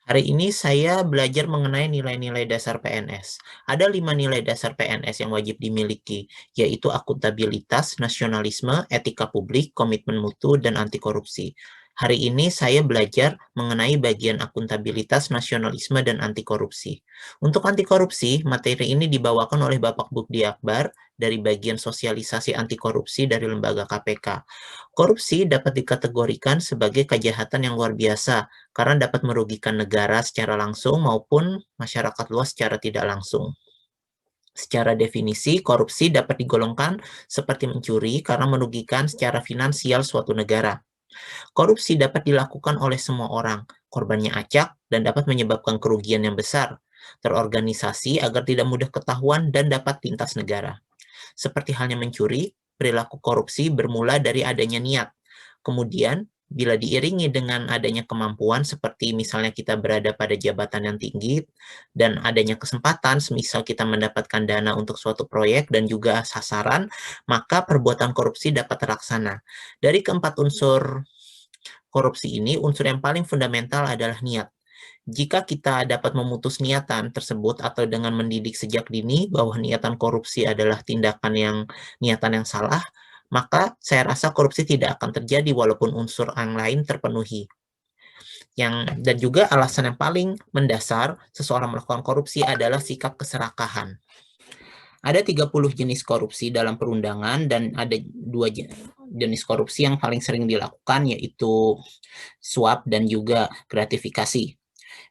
Hari ini saya belajar mengenai nilai-nilai dasar PNS. Ada 5 nilai dasar PNS yang wajib dimiliki, yaitu akuntabilitas, nasionalisme, etika publik, komitmen mutu, dan anti korupsi. Hari ini saya belajar mengenai bagian akuntabilitas, nasionalisme, dan anti korupsi. Untuk anti korupsi, materi ini dibawakan oleh Bapak Bukdi Akbar dari bagian sosialisasi anti korupsi dari lembaga KPK. Korupsi dapat dikategorikan sebagai kejahatan yang luar biasa karena dapat merugikan negara secara langsung maupun masyarakat luas secara tidak langsung. Secara definisi, korupsi dapat digolongkan seperti mencuri karena merugikan secara finansial suatu negara. Korupsi dapat dilakukan oleh semua orang, korbannya acak, dan dapat menyebabkan kerugian yang besar, terorganisasi agar tidak mudah ketahuan dan dapat lintas negara. Seperti halnya mencuri, perilaku korupsi bermula dari adanya niat. Kemudian, bila diiringi dengan adanya kemampuan seperti misalnya kita berada pada jabatan yang tinggi dan adanya kesempatan, semisal kita mendapatkan dana untuk suatu proyek dan juga sasaran, maka perbuatan korupsi dapat terlaksana. Dari keempat unsur korupsi ini, unsur yang paling fundamental adalah niat. Jika kita dapat memutus niatan tersebut atau dengan mendidik sejak dini bahwa niatan korupsi adalah niatan yang salah, maka saya rasa korupsi tidak akan terjadi walaupun unsur yang lain terpenuhi. Dan juga alasan yang paling mendasar seseorang melakukan korupsi adalah sikap keserakahan. Ada 30 jenis korupsi dalam perundangan dan ada dua jenis korupsi yang paling sering dilakukan yaitu suap dan juga gratifikasi.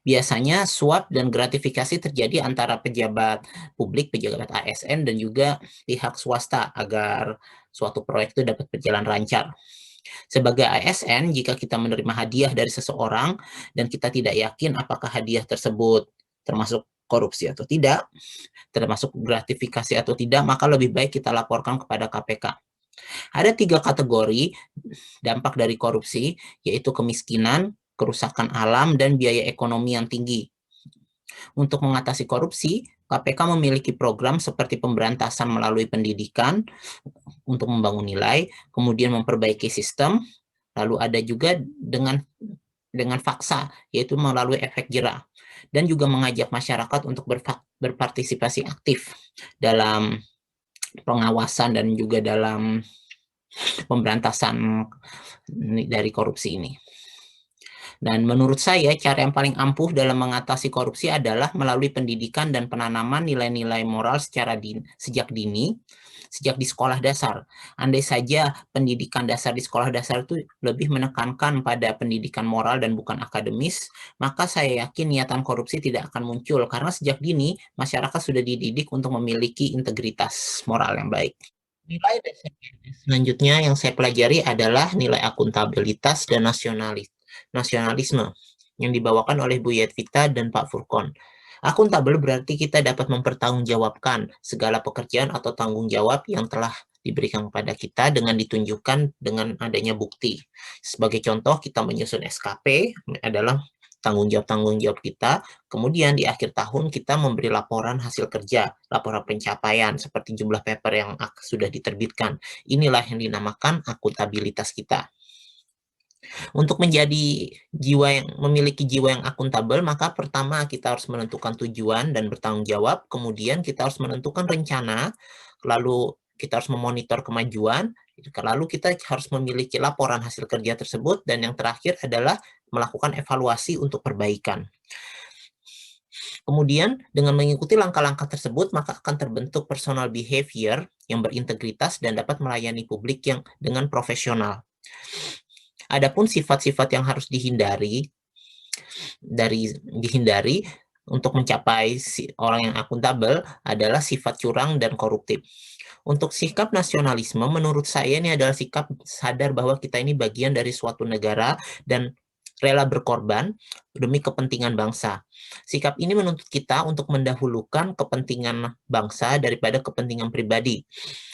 Biasanya suap dan gratifikasi terjadi antara pejabat publik, pejabat ASN, dan juga pihak swasta agar suatu proyek itu dapat berjalan lancar. Sebagai ASN, jika kita menerima hadiah dari seseorang dan kita tidak yakin apakah hadiah tersebut termasuk korupsi atau tidak, termasuk gratifikasi atau tidak, maka lebih baik kita laporkan kepada KPK. Ada 3 kategori dampak dari korupsi, yaitu kemiskinan, kerusakan alam, dan biaya ekonomi yang tinggi. Untuk mengatasi korupsi, KPK memiliki program seperti pemberantasan melalui pendidikan untuk membangun nilai, kemudian memperbaiki sistem, lalu ada juga dengan faksa, yaitu melalui efek jerah, dan juga mengajak masyarakat untuk berpartisipasi aktif dalam pengawasan dan juga dalam pemberantasan dari korupsi ini. Dan menurut saya, cara yang paling ampuh dalam mengatasi korupsi adalah melalui pendidikan dan penanaman nilai-nilai moral sejak dini, sejak di sekolah dasar. Andai saja pendidikan dasar di sekolah dasar itu lebih menekankan pada pendidikan moral dan bukan akademis, maka saya yakin niatan korupsi tidak akan muncul, karena sejak dini masyarakat sudah dididik untuk memiliki integritas moral yang baik. Nilai dasar selanjutnya yang saya pelajari adalah nilai akuntabilitas dan nasionalisme yang dibawakan oleh Bu Yetvita dan Pak Furkon. Akuntabel berarti kita dapat mempertanggungjawabkan segala pekerjaan atau tanggung jawab yang telah diberikan kepada kita dengan ditunjukkan dengan adanya bukti. Sebagai contoh, kita menyusun SKP adalah tanggung jawab kita. Kemudian di akhir tahun kita memberi laporan hasil kerja, laporan pencapaian seperti jumlah paper yang sudah diterbitkan. Inilah yang dinamakan akuntabilitas kita. Untuk memiliki jiwa yang akuntabel, maka pertama kita harus menentukan tujuan dan bertanggung jawab, kemudian kita harus menentukan rencana, lalu kita harus memonitor kemajuan, lalu kita harus memiliki laporan hasil kerja tersebut, dan yang terakhir adalah melakukan evaluasi untuk perbaikan. Kemudian, dengan mengikuti langkah-langkah tersebut, maka akan terbentuk personal behavior yang berintegritas dan dapat melayani publik yang dengan profesional. Adapun sifat-sifat yang harus dihindari untuk mencapai orang yang akuntabel adalah sifat curang dan koruptif. Untuk sikap nasionalisme, menurut saya ini adalah sikap sadar bahwa kita ini bagian dari suatu negara dan rela berkorban demi kepentingan bangsa. Sikap ini menuntut kita untuk mendahulukan kepentingan bangsa daripada kepentingan pribadi.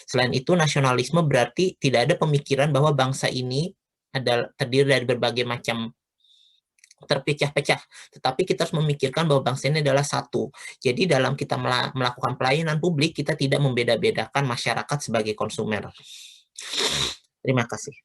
Selain itu, nasionalisme berarti tidak ada pemikiran bahwa bangsa ini terdiri dari berbagai macam terpecah-pecah, tetapi kita harus memikirkan bahwa bangsa ini adalah satu. Jadi dalam kita melakukan pelayanan publik, kita tidak membeda-bedakan masyarakat sebagai konsumer. Terima kasih.